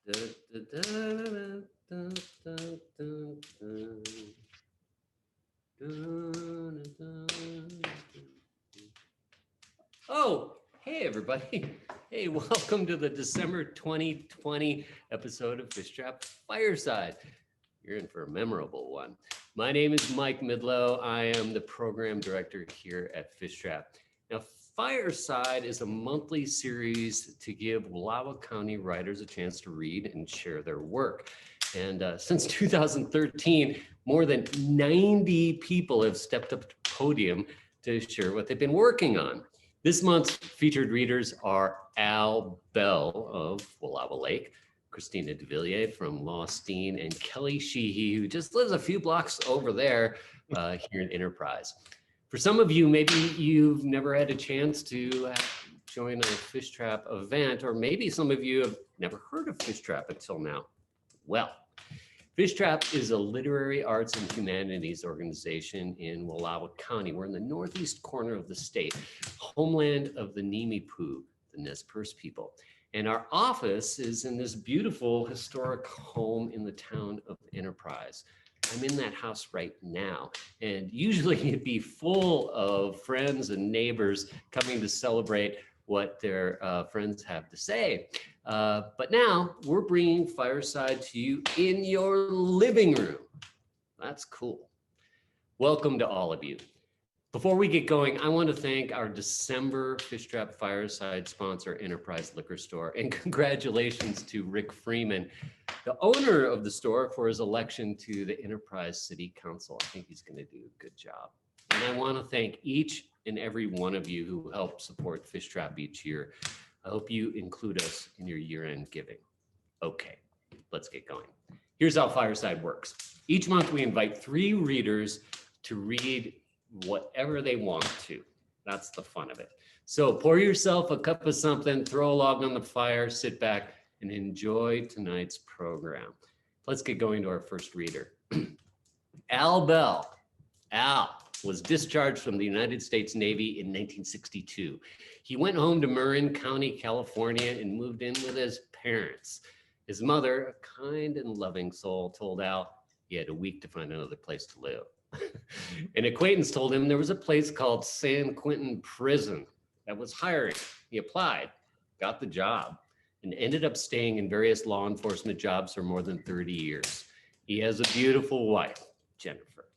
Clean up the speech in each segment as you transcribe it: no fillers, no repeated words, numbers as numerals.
Oh, hey everybody. Hey, welcome to the December 2020 episode of Fishtrap Fireside. You're in for a memorable one. My name is Mike Midlow. I am the program director here at Fishtrap. Now, Fireside is a monthly series to give Wallowa County writers a chance to read and share their work. And since 2013, more than 90 people have stepped up to podium to share what they've been working on. This month's featured readers are Alvis Bell of Wallowa Lake, Christina de Villier from Lostine, and Kellee Sheehy, who just lives a few blocks over there here in Enterprise. For some of you, maybe you've never had a chance to join a Fishtrap event, or maybe some of you have never heard of Fishtrap until now. Well, Fishtrap is a literary arts and humanities organization in Wallowa County. We're in the northeast corner of the state, homeland of the Nimiipuu, the Nez Perce people. And our office is in this beautiful historic home in the town of Enterprise. I'm in that house right now, and usually it'd be full of friends and neighbors coming to celebrate what their friends have to say. But now we're bringing Fireside to you in your living room. That's cool. Welcome to all of you. Before we get going, I want to thank our December Fishtrap Fireside sponsor, Enterprise Liquor Store, and congratulations to Rick Freeman, the owner of the store, for his election to the Enterprise City Council. I think he's going to do a good job. And I want to thank each and every one of you who help support Fishtrap each year. I hope you include us in your year-end giving. Okay, let's get going. Here's how Fireside works. Each month we invite 3 readers to read whatever they want to. That's the fun of it. So pour yourself a cup of something, throw a log on the fire, sit back, and enjoy tonight's program. Let's get going to our first reader. Alvis Bell. Al was discharged from the United States Navy in 1962. He went home to Marin County, California, and moved in with his parents. His mother, a kind and loving soul, told Al he had a week to find another place to live. An acquaintance told him there was a place called San Quentin Prison that was hiring. He applied, got the job, and ended up staying in various law enforcement jobs for more than 30 years. He has a beautiful wife, Jennifer,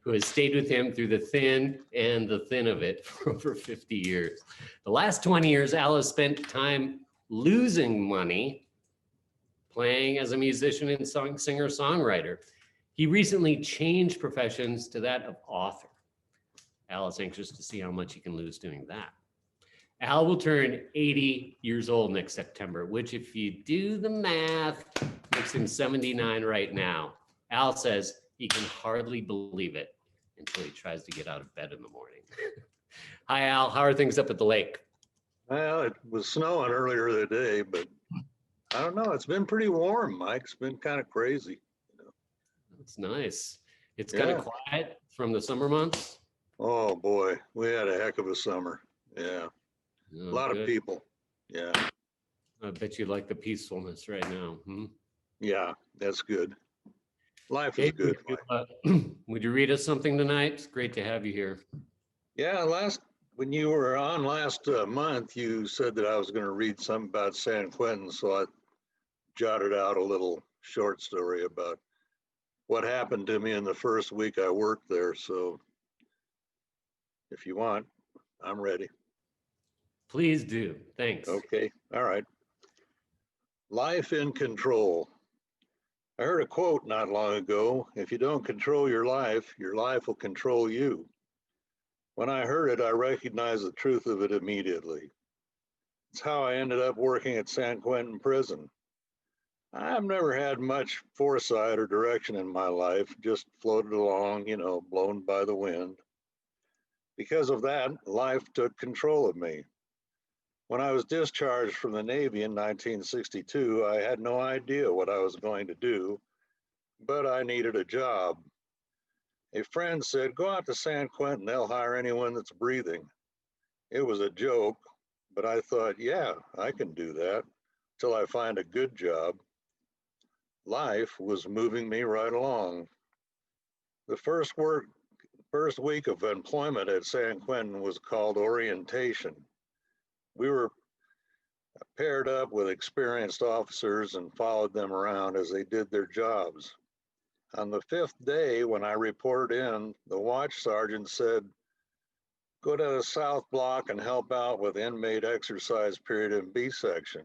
who has stayed with him through the thin and the thin of it for over 50 years. The last 20 years, Al has spent time losing money playing as a musician and singer-songwriter. He recently changed professions to that of author. Al is anxious to see how much he can lose doing that. Al will turn 80 years old next September, which, if you do the math, makes him 79 right now. Al says he can hardly believe it until he tries to get out of bed in the morning. Hi, Al. How are things up at the lake? Well, it was snowing earlier today, but I don't know. It's been pretty warm, Mike. It's been kind of crazy. It's nice. It's kind of quiet from the summer months. Oh boy, we had a heck of a summer. Yeah, a lot of people. Yeah. I bet you like the peacefulness right now. Yeah, that's good. Life is good. Would you read us something tonight? It's great to have you here. Yeah, when you were on last month, you said that I was going to read something about San Quentin, so I jotted out a little short story about what happened to me in the first week I worked there. So if you want, I'm ready. Please do. Thanks. Okay. All right. Life in control. I heard a quote not long ago: if you don't control your life will control you. When I heard it, I recognized the truth of it immediately. It's how I ended up working at San Quentin Prison. I've never had much foresight or direction in my life, just floated along, blown by the wind. Because of that, life took control of me. When I was discharged from the Navy in 1962, I had no idea what I was going to do, but I needed a job. A friend said, "Go out to San Quentin, they'll hire anyone that's breathing." It was a joke, but I thought, yeah, I can do that till I find a good job. life was moving me right along. The first week of employment at San Quentin was called orientation. We were paired up with experienced officers and followed them around as they did their jobs. On the fifth day, when I reported in, the watch sergeant said, "Go to the South Block and help out with inmate exercise period in B section."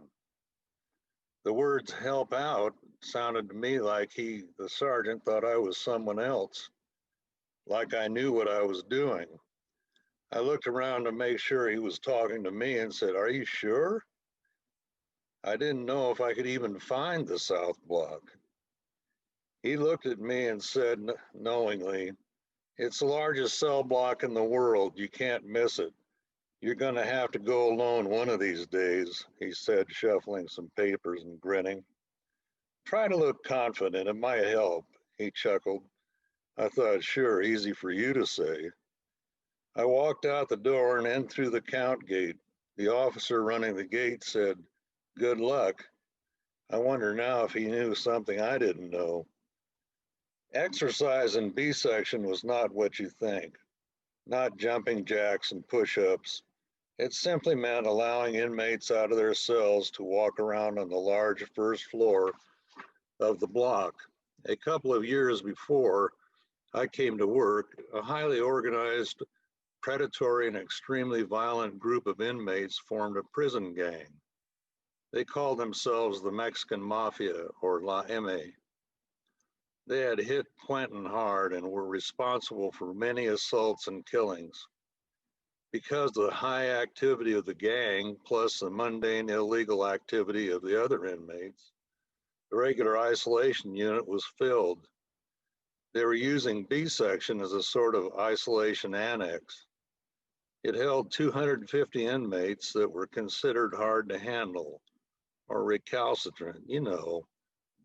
The words "help out" sounded to me like the sergeant, thought I was someone else, like I knew what I was doing. I looked around to make sure he was talking to me and said, "Are you sure?" I didn't know if I could even find the South Block. He looked at me and said knowingly, "It's the largest cell block in the world. You can't miss it. You're going to have to go alone one of these days," he said, shuffling some papers and grinning. "Try to look confident. It might help," he chuckled. I thought, sure, easy for you to say. I walked out the door and in through the count gate. The officer running the gate said, "Good luck." I wonder now if he knew something I didn't know. Exercise in B section was not what you think, not jumping jacks and push-ups. It simply meant allowing inmates out of their cells to walk around on the large first floor of the block. A couple of years before I came to work, a highly organized, predatory, and extremely violent group of inmates formed a prison gang. They called themselves the Mexican Mafia, or La M. They had hit Quentin hard and were responsible for many assaults and killings. Because of the high activity of the gang, plus the mundane illegal activity of the other inmates, the regular isolation unit was filled. They were using B section as a sort of isolation annex. It held 250 inmates that were considered hard to handle, or recalcitrant,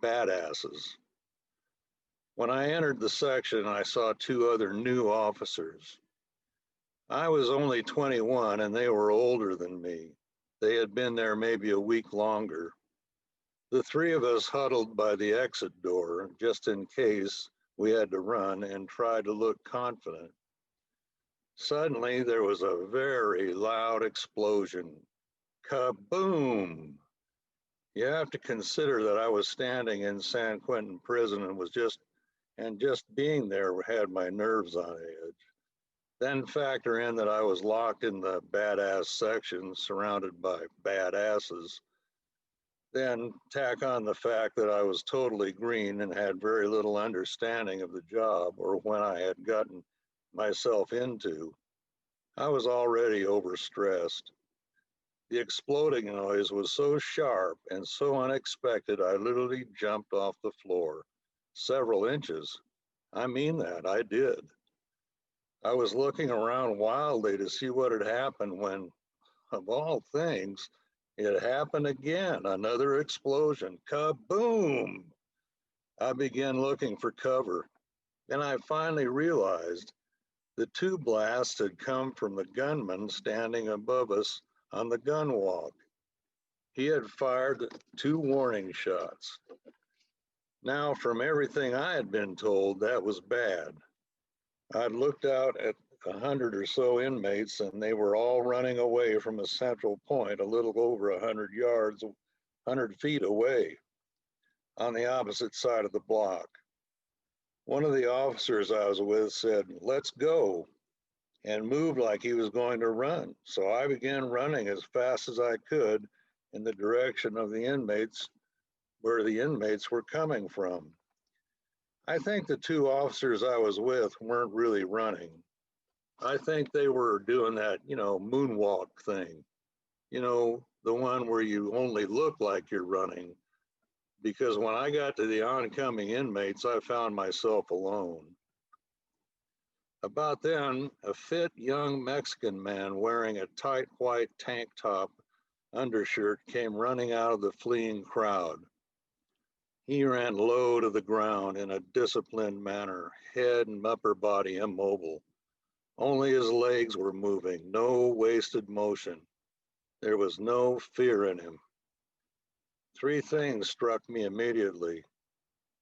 badasses. When I entered the section, I saw two other new officers. I was only 21 and they were older than me. They had been there maybe a week longer. The three of us huddled by the exit door just in case we had to run and tried to look confident. Suddenly, there was a very loud explosion. Kaboom! You have to consider that I was standing in San Quentin prison and just being there had my nerves on edge. Then factor in that I was locked in the badass section surrounded by badasses. Then tack on the fact that I was totally green and had very little understanding of the job or when I had gotten myself into. I was already overstressed. The exploding noise was so sharp and so unexpected, I literally jumped off the floor, several inches. I mean that, I did. I was looking around wildly to see what had happened when, of all things, it happened again, another explosion. Kaboom! I began looking for cover. Then I finally realized the two blasts had come from the gunman standing above us on the gun walk. He had fired 2 warning shots. Now, from everything I had been told, that was bad. I'd looked out at 100 or so inmates and they were all running away from a central point a little over 100 feet away on the opposite side of the block. One of the officers I was with said, "Let's go," and moved like he was going to run. So I began running as fast as I could in the direction of the inmates, where the inmates were coming from. I think the 2 officers I was with weren't really running. I think they were doing that, moonwalk thing, the one where you only look like you're running. Because when I got to the oncoming inmates, I found myself alone. About then, a fit young Mexican man wearing a tight white tank top undershirt came running out of the fleeing crowd. He ran low to the ground in a disciplined manner, head and upper body immobile. Only his legs were moving, no wasted motion. There was no fear in him. 3 things struck me immediately.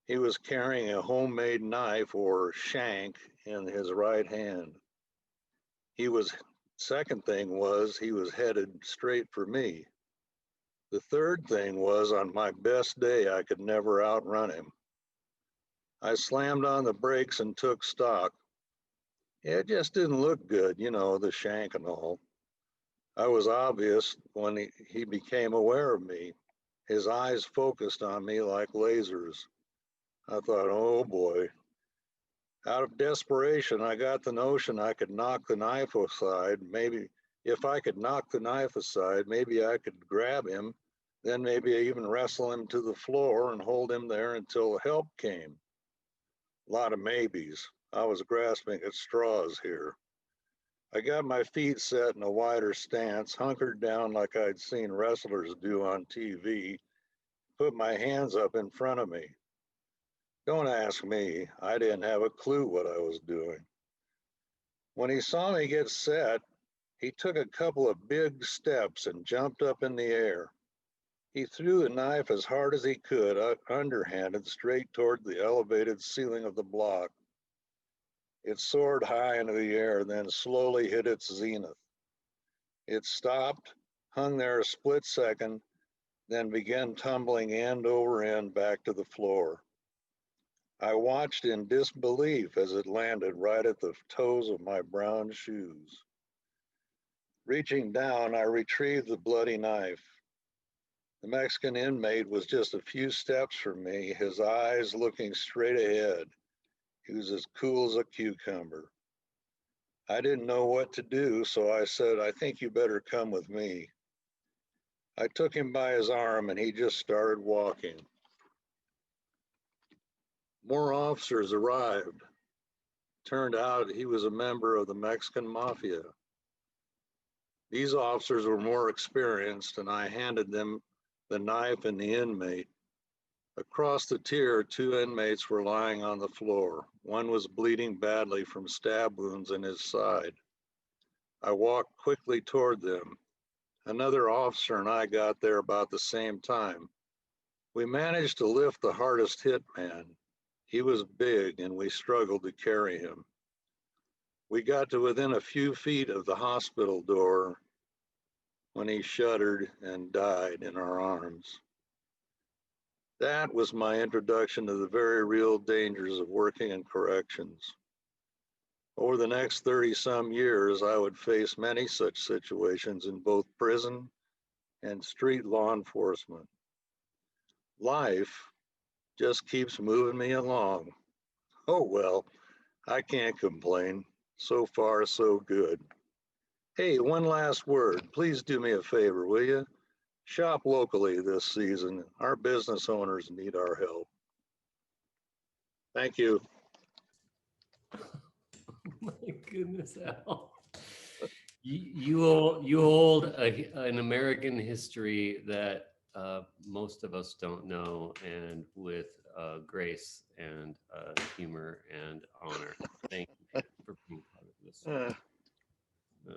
He was carrying a homemade knife or shank in his right hand. Second thing was he was headed straight for me. The third thing was on my best day, I could never outrun him. I slammed on the brakes and took stock. It just didn't look good, the shank and all. I was obvious when he became aware of me. His eyes focused on me like lasers. I thought, oh boy. Out of desperation, I got the notion I could knock the knife aside. Maybe if I could knock the knife aside, maybe I could grab him, then maybe even wrestle him to the floor and hold him there until help came. A lot of maybes. I was grasping at straws here. I got my feet set in a wider stance, hunkered down like I'd seen wrestlers do on TV, put my hands up in front of me. Don't ask me. I didn't have a clue what I was doing. When he saw me get set, he took a couple of big steps and jumped up in the air. He threw the knife as hard as he could, underhanded, straight toward the elevated ceiling of the block. It soared high into the air, then slowly hit its zenith. It stopped, hung there a split second, then began tumbling end over end back to the floor. I watched in disbelief as it landed right at the toes of my brown shoes. Reaching down, I retrieved the bloody knife. The Mexican inmate was just a few steps from me, his eyes looking straight ahead. He was as cool as a cucumber. I didn't know what to do, so I said, I think you better come with me. I took him by his arm and he just started walking. More officers arrived. Turned out he was a member of the Mexican mafia. These officers were more experienced, and I handed them the knife and the inmate. Across the tier, 2 inmates were lying on the floor. One was bleeding badly from stab wounds in his side. I walked quickly toward them. Another officer and I got there about the same time. We managed to lift the hardest hit man. He was big and we struggled to carry him. We got to within a few feet of the hospital door when he shuddered and died in our arms. That was my introduction to the very real dangers of working in corrections. Over the next 30-some years, I would face many such situations in both prison and street law enforcement. Life just keeps moving me along. Oh well, I can't complain. So far, so good. Hey, one last word. Please do me a favor, will you? Shop locally this season. Our business owners need our help. Thank you. My goodness, Al. You hold an American history that most of us don't know, and with grace and humor and honor. Thank you for being part of this.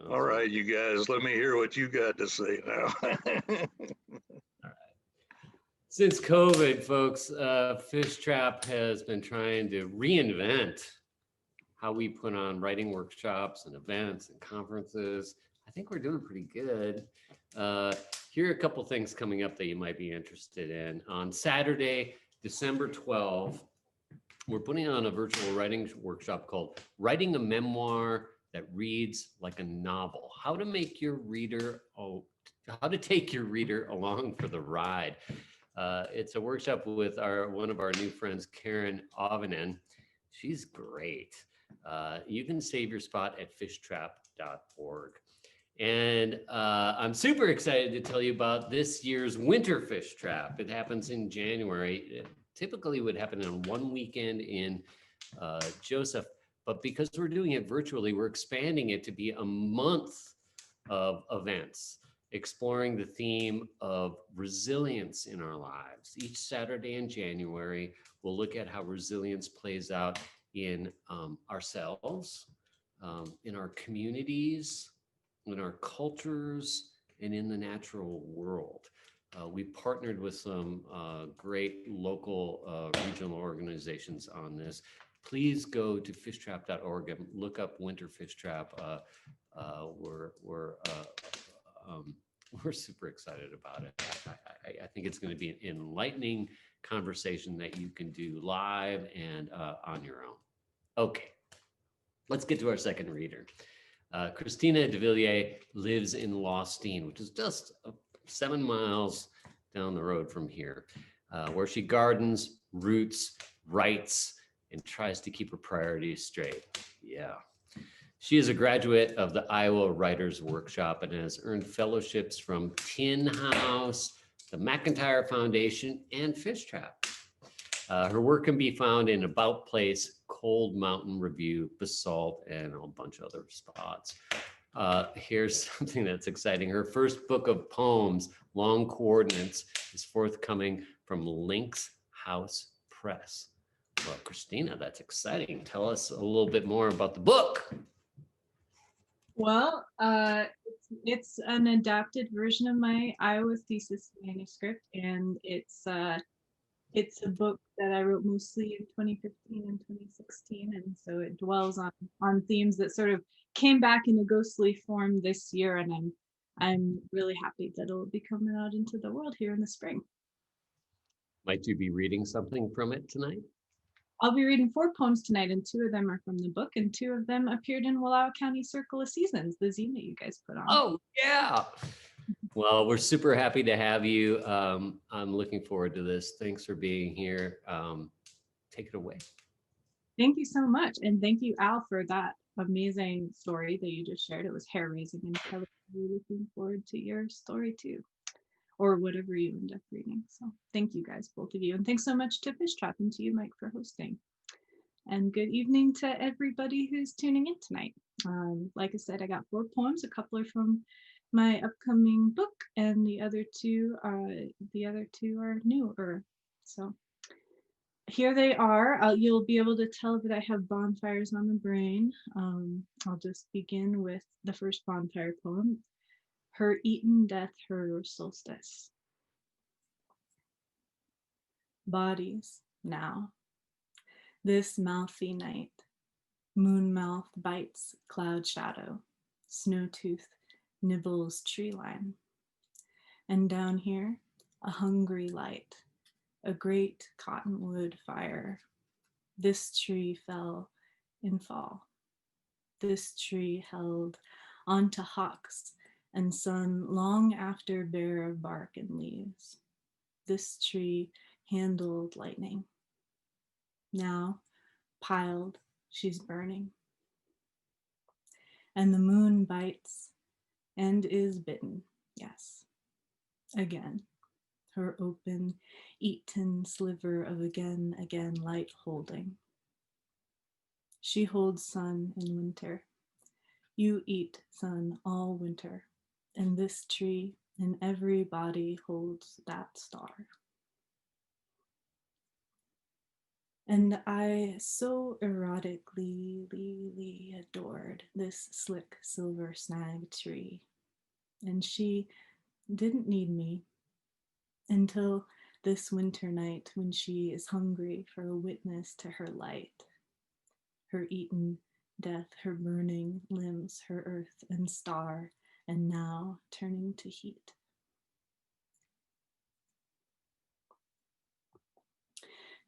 All right, you guys, let me hear what you got to say now. All right. Since COVID, folks, Fishtrap has been trying to reinvent how we put on writing workshops and events and conferences. I think we're doing pretty good. Here are a couple things coming up that you might be interested in. On Saturday, December 12th, we're putting on a virtual writing workshop called Writing a Memoir That Reads Like a Novel. How to take your reader along for the ride. It's a workshop with one of our new friends, Karen Ovanen. She's great. You can save your spot at fishtrap.org. And I'm super excited to tell you about this year's Winter Fish Trap. It happens in January. It typically would happen on one weekend in Joseph, but because we're doing it virtually, we're expanding it to be a month of events, exploring the theme of resilience in our lives. Each Saturday in January, we'll look at how resilience plays out in ourselves, in our communities, in our cultures, and in the natural world. We partnered with some great local regional organizations on this. Please go to fishtrap.org and look up Winter Fish Trap. Um, we're super excited about it. I think it's going to be an enlightening conversation that you can do live and on your own. Okay, let's get to our second reader. Christina de Villier lives in Lostine, which is just 7 miles down the road from here, where she gardens, roots, writes, and tries to keep her priorities straight. Yeah. She is a graduate of the Iowa Writers Workshop and has earned fellowships from Tin House, the McIntyre Foundation, and Fishtrap. Her work can be found in About Place, Cold Mountain Review, Basalt, and a bunch of other spots. Here's something that's exciting. Her first book of poems, Long Coordinates, is forthcoming from Lynx House Press. Well, Christina, that's exciting. Tell us a little bit more about the book. Well, it's an adapted version of my Iowa thesis manuscript, and it's a book that I wrote mostly in 2015 and 2016, and so it dwells on themes that sort of came back in a ghostly form this year, and I'm really happy that it'll be coming out into the world here in the spring. Might you be reading something from it tonight? I'll be reading 4 poems tonight, and 2 of them are from the book, and 2 of them appeared in Wallowa County Circle of Seasons, the zine that you guys put on. Oh, yeah. Well, we're super happy to have you. I'm looking forward to this. Thanks for being here. Take it away. Thank you so much. And thank you, Al, for that amazing story that you just shared. It was hair-raising, and Kelly, we're looking forward to your story too, or whatever you end up reading. So thank you guys, both of you. And thanks so much to Fishtrap and to you, Mike, for hosting. And good evening to everybody who's tuning in tonight. Like I said, I got 4 poems. A couple are from my upcoming book, and the other two are newer. So here they are. You'll be able to tell that I have bonfires on the brain. I'll just begin with the first bonfire poem, Her Eaten Death, Her Solstice. Bodies now. This mouthy night, moon mouth bites cloud shadow, snow tooth nibbles tree line. And down here, a hungry light, a great cottonwood fire. This tree fell in fall. This tree held onto hawks and sun long after bare of bark and leaves. This tree handled lightning. Now, piled, she's burning. And the moon bites and is bitten, yes, again. Her open, eaten sliver of again light holding. She holds sun in winter. You eat sun all winter, and this tree in every body holds that star. And I so erotically adored this slick silver snag tree, and she didn't need me until this winter night when she is hungry for a witness to her light, her eaten death, her burning limbs, her earth and star, and now turning to heat.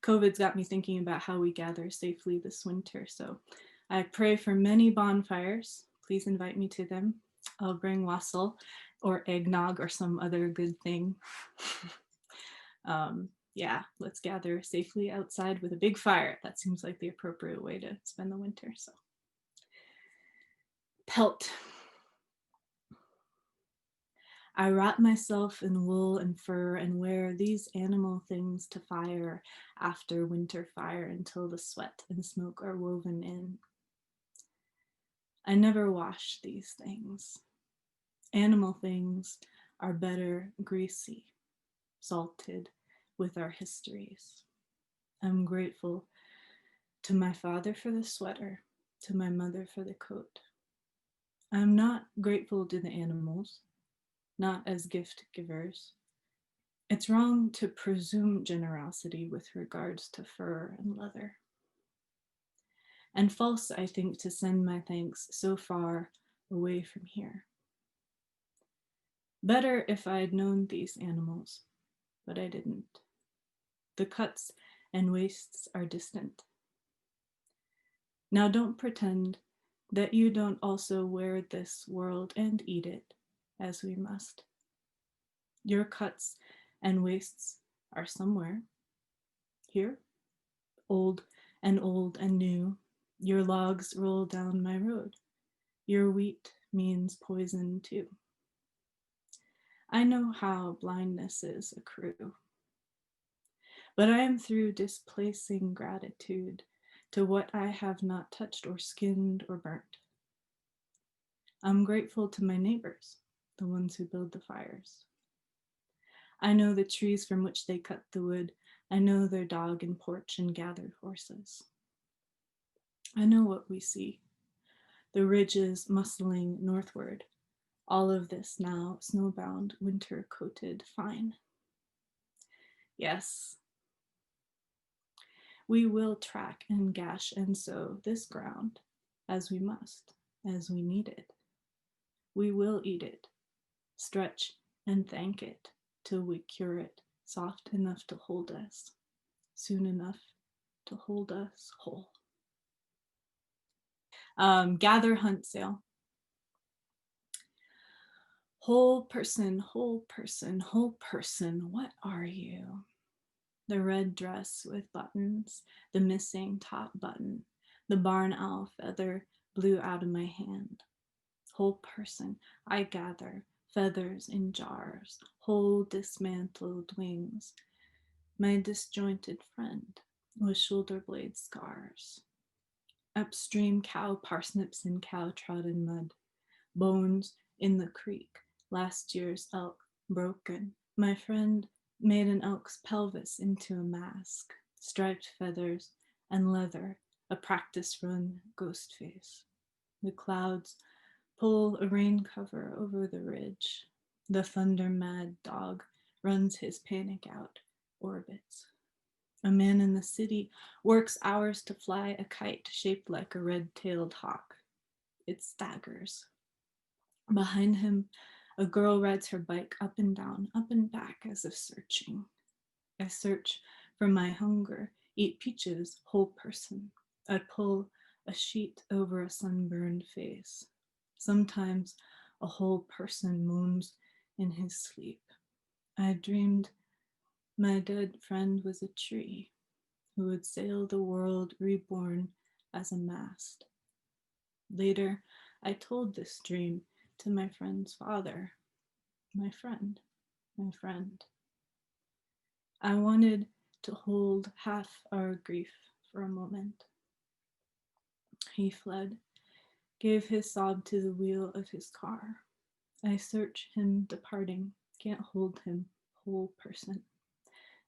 COVID's got me thinking about how we gather safely this winter, so I pray for many bonfires. Please invite me to them. I'll bring wassail or eggnog or some other good thing. Yeah, let's gather safely outside with a big fire. That seems like the appropriate way to spend the winter. So, pelt. I wrap myself in wool and fur and wear these animal things to fire after winter fire until the sweat and smoke are woven in. I never wash these things. Animal things are better greasy, salted with our histories. I'm grateful to my father for the sweater, to my mother for the coat. I'm not grateful to the animals, not as gift givers, It's wrong to presume generosity with regards to fur and leather. And false, I think, to send my thanks so far away from here. Better if I had known these animals, but I didn't. The cuts and wastes are distant. Now don't pretend that you don't also wear this world and eat it, as we must. Your cuts and wastes are somewhere. Here, old and new, your logs roll down my road. Your wheat means poison too. I know how blindnesses accrue, but I am through displacing gratitude to what I have not touched or skinned or burnt. I'm grateful to my neighbors, the ones who build the fires. I know the trees from which they cut the wood. I know their dog and porch and gathered horses. I know what we see, the ridges muscling northward, all of this now snowbound, winter-coated fine. Yes, we will track and gash and sow this ground as we must, as we need it. We will eat it, stretch and thank it till we cure it, soft enough to hold us, soon enough to hold us whole. Gather, hunt, sale. Whole person, whole person, whole person, what are you? The red dress with buttons, the missing top button, the barn owl feather blew out of my hand. Whole person, I gather, feathers in jars, whole dismantled wings. My disjointed friend with shoulder blade scars. Upstream cow parsnips in cow-trodden mud, bones in the creek, last year's elk broken. My friend made an elk's pelvis into a mask, striped feathers and leather, a practice run ghost face. The clouds pull a rain cover over the ridge. The thunder-mad dog runs his panic out, orbits. A man in the city works hours to fly a kite shaped like a red-tailed hawk. It staggers. Behind him, a girl rides her bike up and down, up and back as if searching. I search for my hunger, eat peaches, whole person. I pull a sheet over a sunburned face. Sometimes a whole person moans in his sleep. I dreamed my dead friend was a tree who would sail the world reborn as a mast. Later, I told this dream to my friend's father. My friend, my friend. I wanted to hold half our grief for a moment. He fled, gave his sob to the wheel of his car. I search him departing, can't hold him, whole person.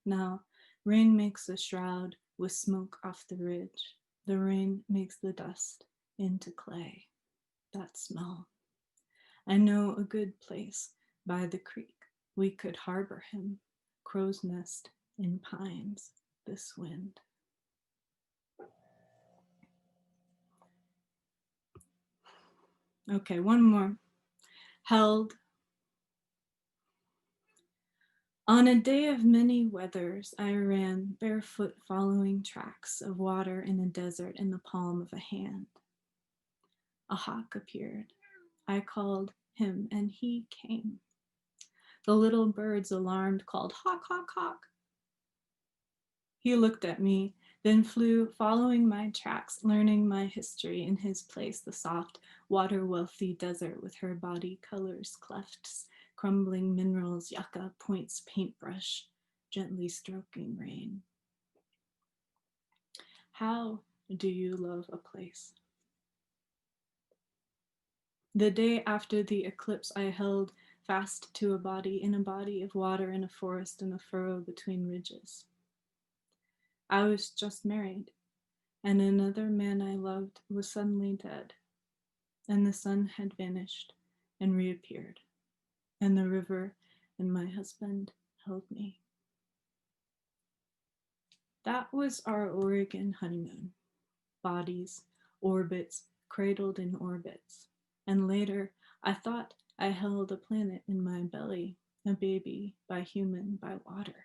Now, rain makes a shroud with smoke off the ridge. The rain makes the dust into clay. That smell. I know a good place by the creek. We could harbor him. Crow's nest in pines this wind. Okay, one more. Held. On a day of many weathers, I ran barefoot following tracks of water in a desert in the palm of a hand. A hawk appeared. I called him and he came. The little birds alarmed called hawk, hawk, hawk. He looked at me, then flew following my tracks, learning my history in his place, the soft, water-wealthy desert with her body colors, clefts, crumbling minerals, yucca, points, paintbrush, gently stroking rain. How do you love a place? The day after the eclipse, I held fast to a body in a body of water in a forest in a furrow between ridges. I was just married, and another man I loved was suddenly dead, and the sun had vanished and reappeared, and the river and my husband held me. That was our Oregon honeymoon. Bodies, orbits, cradled in orbits. And later, I thought I held a planet in my belly, a baby by human by water.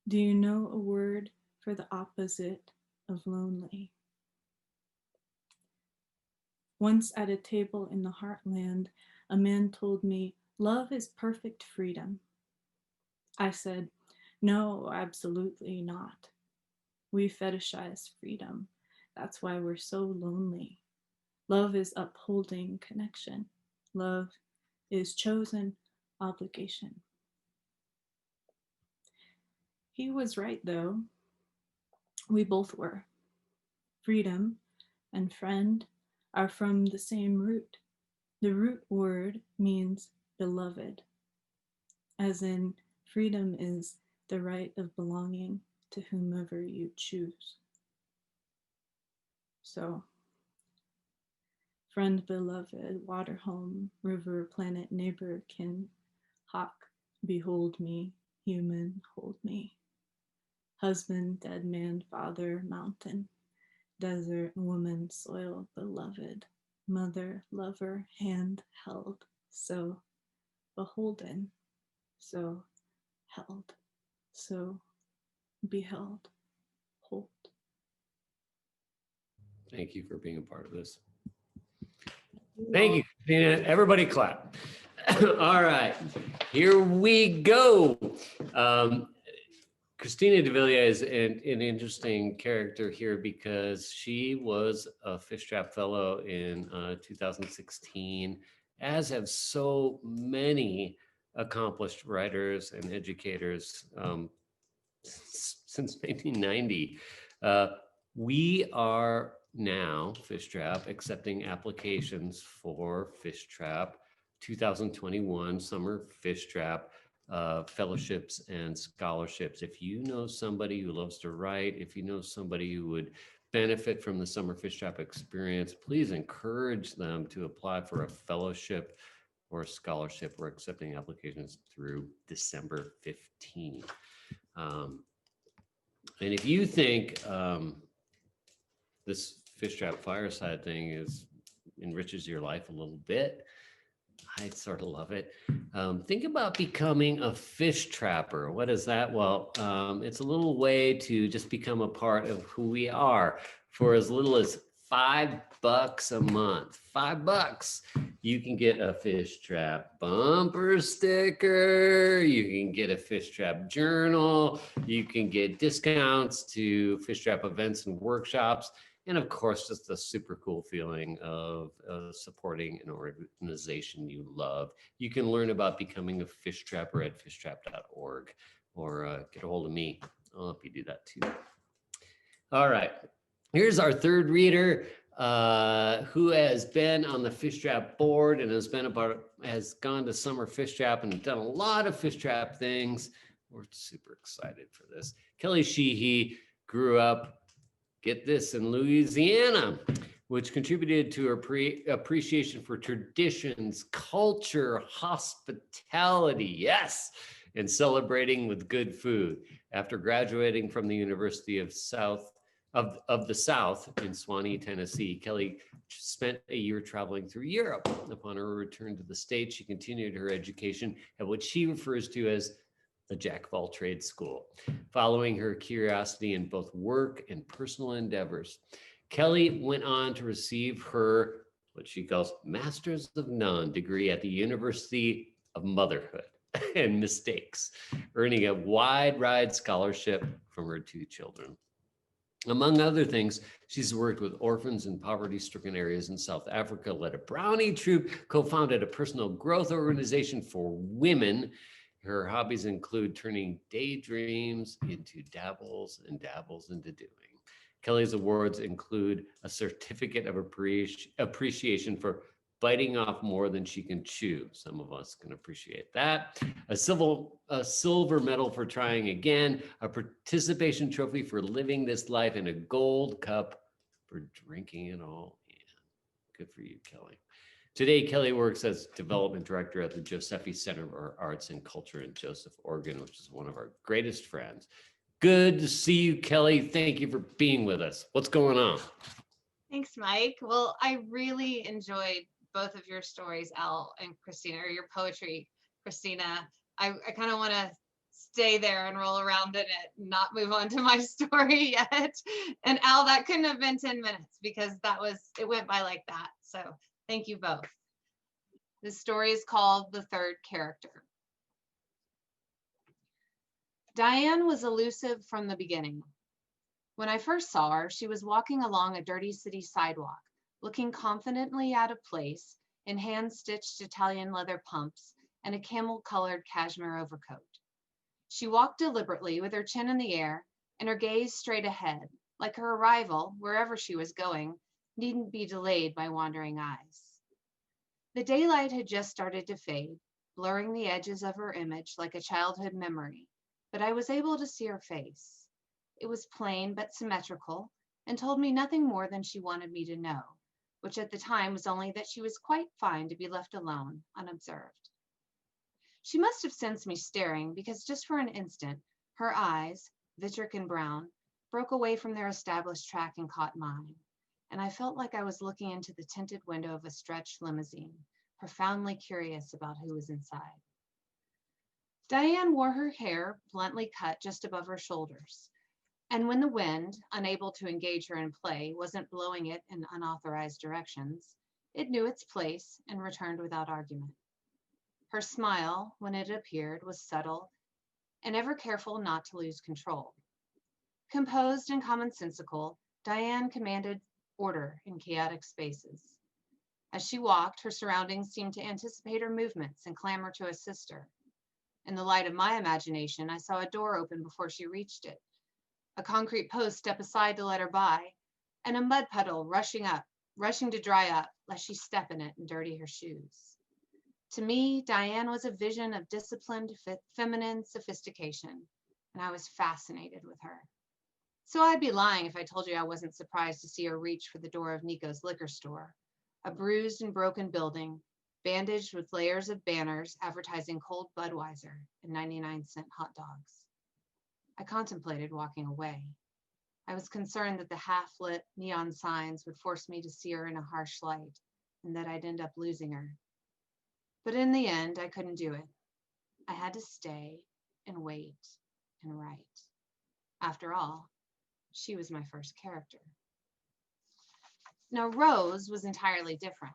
Do you know a word for the opposite of lonely? Once at a table in the heartland, a man told me, love is perfect freedom. I said, no, absolutely not. We fetishize freedom. That's why we're so lonely. Love is upholding connection. Love is chosen obligation. He was right, though. We both were. Freedom and friend are from the same root. The root word means beloved, as in freedom is the right of belonging to whomever you choose. So, friend, beloved, water, home, river, planet, neighbor, kin, hawk, behold me, human, hold me. Husband, dead man, father, mountain, desert, woman, soil, beloved, mother, lover, hand held, so beholden, so held, so beheld, hold. Thank you for being a part of this. Thank you, Christina. Everybody clap. All right, here we go. Christina de Villier is an interesting character here because she was a Fishtrap Fellow in 2016, as have so many accomplished writers and educators since 1990. We are now, Fishtrap, accepting applications for Fishtrap 2021 Summer Fishtrap fellowships and scholarships. If you know somebody who loves to write, if you know somebody who would benefit from the Summer Fishtrap experience, please encourage them to apply for a fellowship or a scholarship. We're accepting applications through December 15. And if you think this Fishtrap Fireside thing enriches your life a little bit, I sort of love it. Think about becoming a fish trapper. What is that? Well, it's a little way to just become a part of who we are for as little as $5 a month. $5. You can get a fish trap bumper sticker. You can get a fish trap journal. You can get discounts to fish trap events and workshops. And of course, just the super cool feeling of supporting an organization you love. You can learn about becoming a fish trapper at fishtrap.org or get a hold of me. I'll help you do that too. All right, here's our third reader who has been on the Fishtrap board and has gone to Summer Fishtrap and done a lot of Fishtrap things. We're super excited for this. Kellee Sheehy grew up, get this, in Louisiana, which contributed to her appreciation for traditions, culture, hospitality, yes, and celebrating with good food. After graduating from the University of the South in Swanee, Tennessee, Kellee spent a year traveling through Europe. Upon her return to the States, she continued her education at what she refers to as the Jack of all trades school, following her curiosity in both work and personal endeavors. Kellee went on to receive her, what she calls Masters of None degree at the University of Motherhood and Mistakes, earning a wide ride scholarship from her 2 children. Among other things, she's worked with orphans in poverty-stricken areas in South Africa, led a brownie troop, co-founded a personal growth organization for women. Her hobbies include turning daydreams into dabbles and dabbles into doing. Kellee's awards include a certificate of appreciation for biting off more than she can chew. Some of us can appreciate that. A silver medal for trying again, a participation trophy for living this life, and a gold cup for drinking it all in. Good for you, Kellee. Today, Kellee works as development director at the Josephi Center for Arts and Culture in Joseph, Oregon, which is one of our greatest friends. Good to see you, Kellee. Thank you for being with us. What's going on? Thanks, Mike. Well, I really enjoyed both of your stories, Al and Christina, or your poetry, Christina. I kind of want to stay there and roll around in it, and not move on to my story yet. And Al, that couldn't have been 10 minutes because it went by like that. So thank you both. This story is called The Third Character. Diane was elusive from the beginning. When I first saw her, she was walking along a dirty city sidewalk, looking confidently out of place in hand-stitched Italian leather pumps and a camel-colored cashmere overcoat. She walked deliberately with her chin in the air and her gaze straight ahead, like her arrival, wherever she was going, needn't be delayed by wandering eyes. The daylight had just started to fade, blurring the edges of her image like a childhood memory, but I was able to see her face. It was plain but symmetrical and told me nothing more than she wanted me to know, which at the time was only that she was quite fine to be left alone, unobserved. She must have sensed me staring because just for an instant, her eyes, vitric and brown, broke away from their established track and caught mine, and I felt like I was looking into the tinted window of a stretched limousine, profoundly curious about who was inside. Diane wore her hair bluntly cut just above her shoulders, and when the wind, unable to engage her in play, wasn't blowing it in unauthorized directions, it knew its place and returned without argument. Her smile, when it appeared, was subtle and ever careful not to lose control. Composed and commonsensical, Diane commanded order in chaotic spaces. As she walked, her surroundings seemed to anticipate her movements and clamor to assist her. In the light of my imagination, I saw a door open before she reached it, a concrete post step aside to let her by, and a mud puddle rushing to dry up, lest she step in it and dirty her shoes. To me, Diane was a vision of disciplined, feminine sophistication, and I was fascinated with her. So I'd be lying if I told you I wasn't surprised to see her reach for the door of Nico's liquor store, a bruised and broken building, bandaged with layers of banners advertising cold Budweiser and 99-cent hot dogs. I contemplated walking away. I was concerned that the half-lit neon signs would force me to see her in a harsh light and that I'd end up losing her. But in the end, I couldn't do it. I had to stay and wait and write. After all, she was my first character. Now, Rose was entirely different.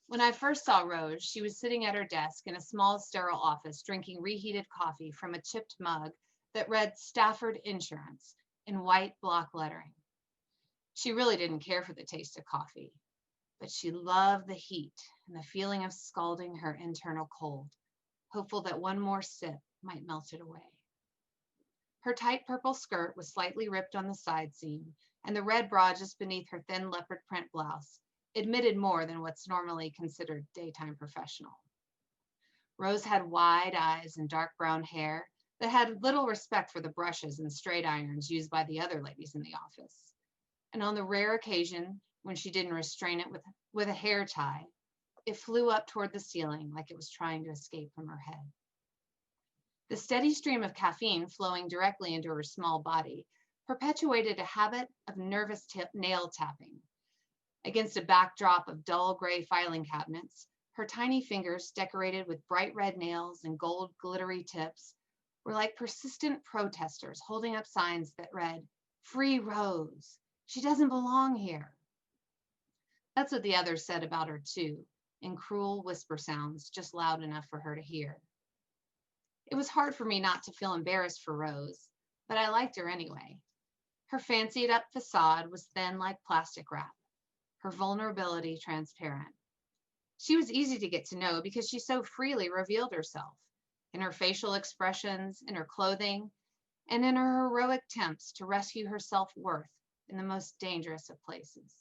When I first saw Rose, she was sitting at her desk in a small, sterile office, drinking reheated coffee from a chipped mug that read Stafford Insurance in white block lettering. She really didn't care for the taste of coffee, but she loved the heat and the feeling of scalding her internal cold, hopeful that one more sip might melt it away. Her tight purple skirt was slightly ripped on the side seam, and the red bra just beneath her thin leopard print blouse admitted more than what's normally considered daytime professional. Rose had wide eyes and dark brown hair that had little respect for the brushes and straight irons used by the other ladies in the office. And on the rare occasion when she didn't restrain it with a hair tie, it flew up toward the ceiling like it was trying to escape from her head. The steady stream of caffeine flowing directly into her small body perpetuated a habit of nervous nail tapping. Against a backdrop of dull gray filing cabinets, her tiny fingers, decorated with bright red nails and gold glittery tips, were like persistent protesters holding up signs that read, "Free Rose, she doesn't belong here." That's what the others said about her too, in cruel whisper sounds just loud enough for her to hear. It was hard for me not to feel embarrassed for Rose, but I liked her anyway. Her fancied up facade was thin like plastic wrap, her vulnerability transparent. She was easy to get to know because she so freely revealed herself in her facial expressions, in her clothing, and in her heroic attempts to rescue her self-worth in the most dangerous of places.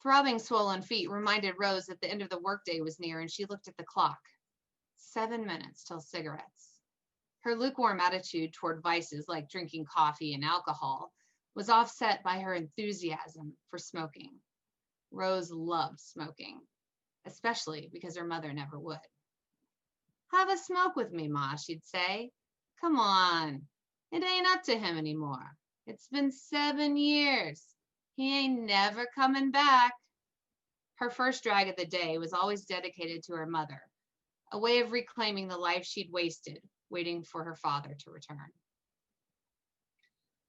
Throbbing, swollen feet reminded Rose that the end of the workday was near, and she looked at the clock. 7 minutes till cigarettes. Her lukewarm attitude toward vices like drinking coffee and alcohol was offset by her enthusiasm for smoking. Rose loved smoking. especially because her mother never would. "Have a smoke with me, Ma," she'd say. "Come on. It ain't up to him anymore. It's been 7 years. He ain't never coming back." Her first drag of the day was always dedicated to her mother, a way of reclaiming the life she'd wasted waiting for her father to return.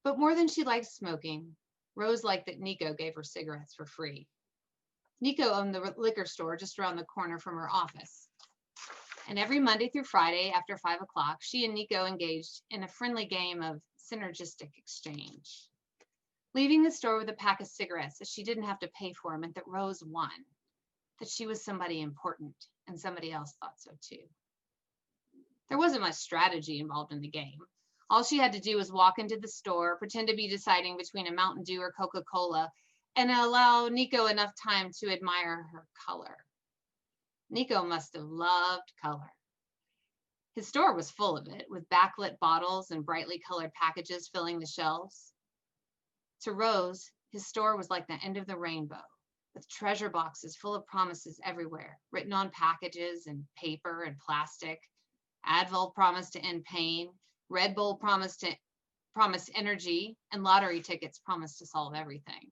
But more than she liked smoking, Rose liked that Nico gave her cigarettes for free. Nico owned the liquor store just around the corner from her office. And every Monday through Friday after 5 o'clock, she and Nico engaged in a friendly game of synergistic exchange. Leaving the store with a pack of cigarettes that she didn't have to pay for meant that Rose won, that she was somebody important, and somebody else thought so too. There wasn't much strategy involved in the game. All she had to do was walk into the store, pretend to be deciding between a Mountain Dew or Coca-Cola, and allow Nico enough time to admire her color. Nico must have loved color. His store was full of it, with backlit bottles and brightly colored packages filling the shelves. To Rose, his store was like the end of the rainbow, with treasure boxes full of promises everywhere, written on packages and paper and plastic. Advil promised to end pain, Red Bull promised energy, and lottery tickets promised to solve everything.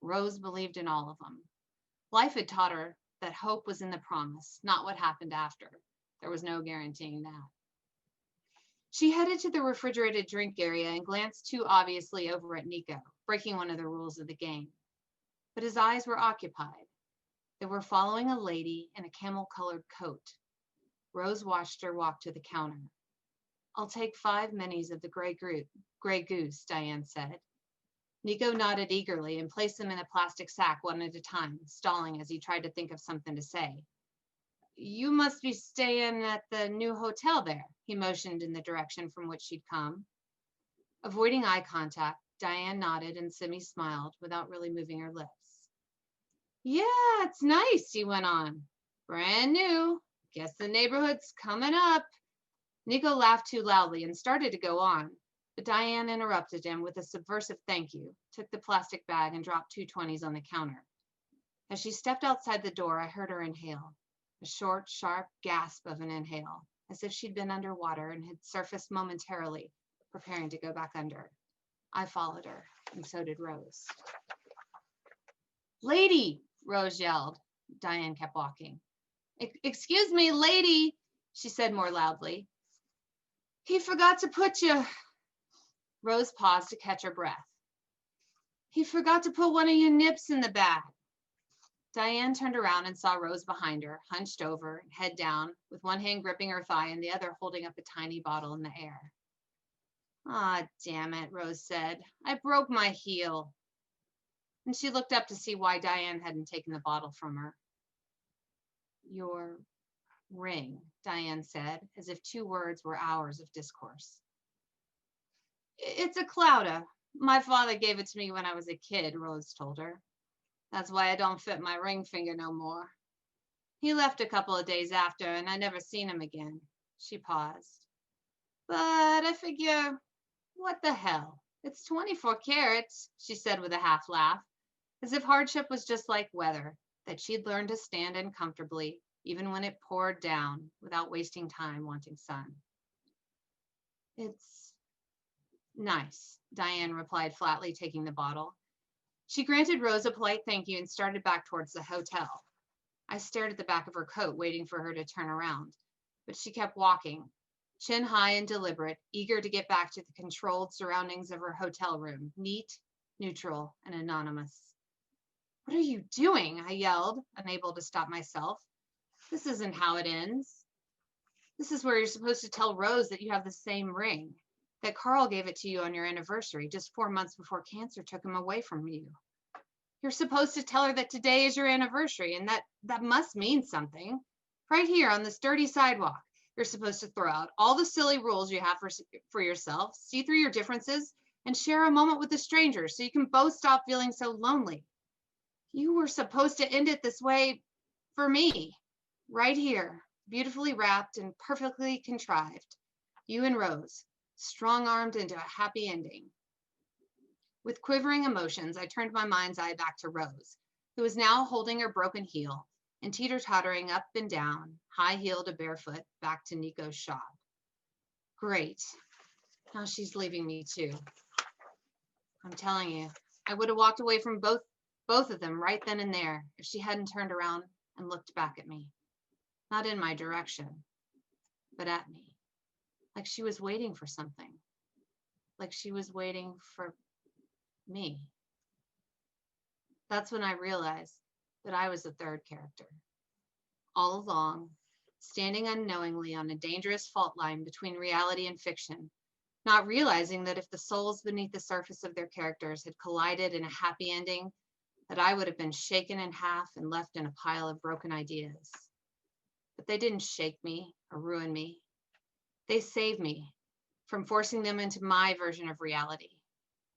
Rose believed in all of them. Life had taught her that hope was in the promise, not what happened after. There was no guaranteeing that. She headed to the refrigerated drink area and glanced too obviously over at Nico, breaking one of the rules of the game. But his eyes were occupied. They were following a lady in a camel-colored coat. Rose watched her walk to the counter. "I'll take 5 minis of the Grey Goose," Diane said. Nico nodded eagerly and placed them in a plastic sack one at a time, stalling as he tried to think of something to say. "You must be staying at the new hotel there," he motioned in the direction from which she'd come. Avoiding eye contact, Diane nodded and Simi smiled without really moving her lips. "Yeah, it's nice," he went on. "Brand new. Guess the neighborhood's coming up." Nico laughed too loudly and started to go on, but Diane interrupted him with a subversive thank you, took the plastic bag and dropped 2 20s on the counter. As she stepped outside the door, I heard her inhale, a short, sharp gasp of an inhale, as if she'd been underwater and had surfaced momentarily, preparing to go back under. I followed her, and so did Rose. "Lady!" Rose yelled. Diane kept walking. "Excuse me, lady," she said more loudly. "He forgot to put you..." Rose paused to catch her breath. "He forgot to put one of your nips in the bag." Diane turned around and saw Rose behind her, hunched over, head down, with one hand gripping her thigh and the other holding up a tiny bottle in the air. "Ah, damn it," Rose said. "I broke my heel." And she looked up to see why Diane hadn't taken the bottle from her. "Your ring," Diane said, as if 2 words were hours of discourse. "It's a Clouda. My father gave it to me when I was a kid," Rose told her. "That's why I don't fit my ring finger no more. He left a couple of days after, and I never seen him again." She paused. "But I figure, what the hell? It's 24 carats, she said with a half laugh, as if hardship was just like weather, that she'd learned to stand in comfortably, even when it poured down, without wasting time wanting sun. "It's nice," Diane replied flatly, taking the bottle. She granted Rose a polite thank you and started back towards the hotel. I stared at the back of her coat, waiting for her to turn around, but she kept walking, chin high and deliberate, eager to get back to the controlled surroundings of her hotel room, neat, neutral, and anonymous. "What are you doing?" I yelled, unable to stop myself. "This isn't how it ends. This is where you're supposed to tell Rose that you have the same ring, that Carl gave it to you on your anniversary, just 4 months before cancer took him away from you. You're supposed to tell her that today is your anniversary, and that must mean something. Right here on this dirty sidewalk, you're supposed to throw out all the silly rules you have for yourself, see through your differences, and share a moment with a stranger so you can both stop feeling so lonely. You were supposed to end it this way for me, right here, beautifully wrapped and perfectly contrived. You and Rose, strong-armed into a happy ending." With quivering emotions, I turned my mind's eye back to Rose, who was now holding her broken heel and teeter-tottering up and down, high-heeled or barefoot, back to Nico's shop. Great. Now she's leaving me too. I'm telling you, I would have walked away from both of them right then and there if she hadn't turned around and looked back at me. Not in my direction, but at me. Like she was waiting for something. Like she was waiting for me. That's when I realized that I was the third character. All along, standing unknowingly on a dangerous fault line between reality and fiction, not realizing that if the souls beneath the surface of their characters had collided in a happy ending, that I would have been shaken in half and left in a pile of broken ideas. But they didn't shake me or ruin me. They saved me from forcing them into my version of reality,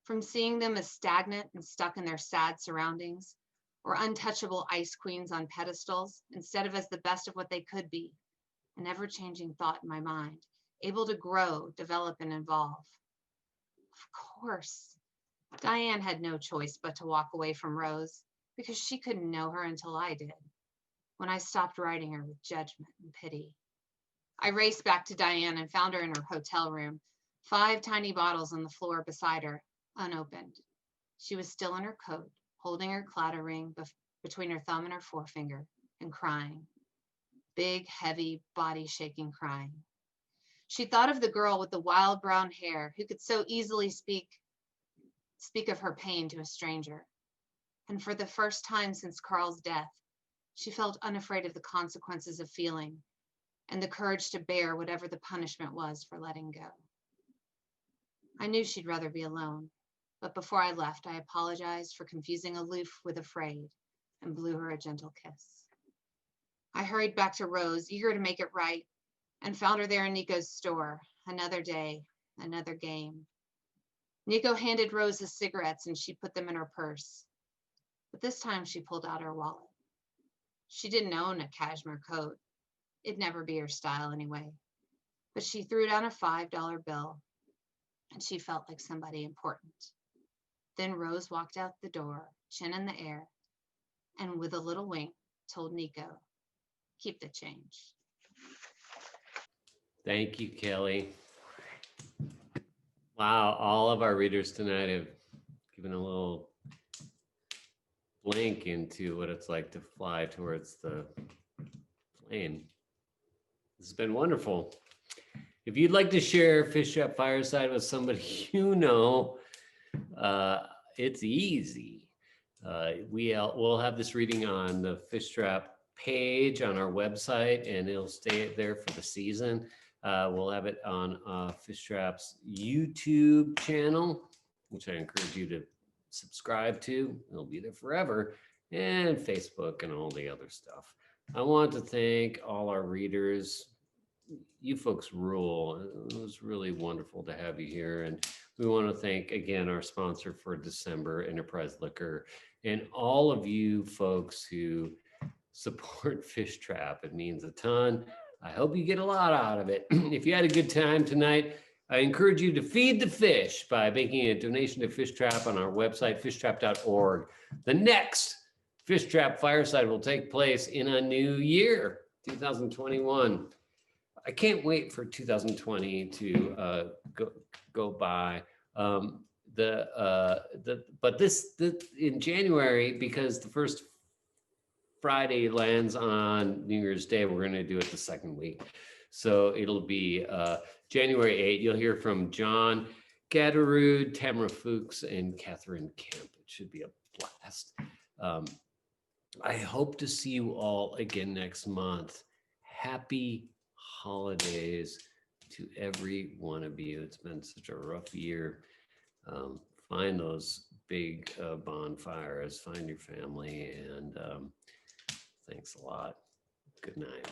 from seeing them as stagnant and stuck in their sad surroundings, or untouchable ice queens on pedestals, instead of as the best of what they could be, an ever-changing thought in my mind, able to grow, develop, and evolve. Of course, Diane had no choice but to walk away from Rose, because she couldn't know her until I did, when I stopped writing her with judgment and pity. I raced back to Diane and found her in her hotel room, 5 tiny bottles on the floor beside her, unopened. She was still in her coat, holding her clatter ring between her thumb and her forefinger, and crying. Big, heavy, body-shaking crying. She thought of the girl with the wild brown hair who could so easily speak of her pain to a stranger. And for the first time since Carl's death, she felt unafraid of the consequences of feeling and the courage to bear whatever the punishment was for letting go. I knew she'd rather be alone, but before I left, I apologized for confusing aloof with afraid and blew her a gentle kiss. I hurried back to Rose, eager to make it right, and found her there in Nico's store. Another day, another game. Nico handed Rose the cigarettes and she put them in her purse. But this time she pulled out her wallet. She didn't own a cashmere coat. It'd never be her style anyway. But she threw down a $5 bill and she felt like somebody important. Then Rose walked out the door, chin in the air, and with a little wink told Nico, "Keep the change." Thank you, Kellee. Wow, all of our readers tonight have given a little blink into what it's like to fly towards the plane. This has been wonderful. If you'd like to share Fishtrap Fireside with somebody you know, it's easy. We'll have this reading on the Fishtrap page on our website, and it'll stay there for the season. We'll have it on Fishtrap's YouTube channel, which I encourage you to subscribe to. It'll be there forever, and Facebook and all the other stuff. I want to thank all our readers. You folks rule. It was really wonderful to have you here. And we want to thank again our sponsor for December, Enterprise Liquor, and all of you folks who support Fishtrap. It means a ton. I hope you get a lot out of it. If you had a good time tonight, I encourage you to feed the fish by making a donation to Fishtrap on our website, fishtrap.org. The next Fishtrap Fireside will take place in a new year, 2021. I can't wait for 2020 to go by. But in January, because the first Friday lands on New Year's Day, we're going to do it the second week. So it'll be January 8th. You'll hear from John Gatterud, Tamara Fuchs, and Catherine Kemp. It should be a blast. I hope to see you all again next month. Happy holidays to every one of you. It's been such a rough year. Find those big bonfires, find your family, and thanks a lot. Good night.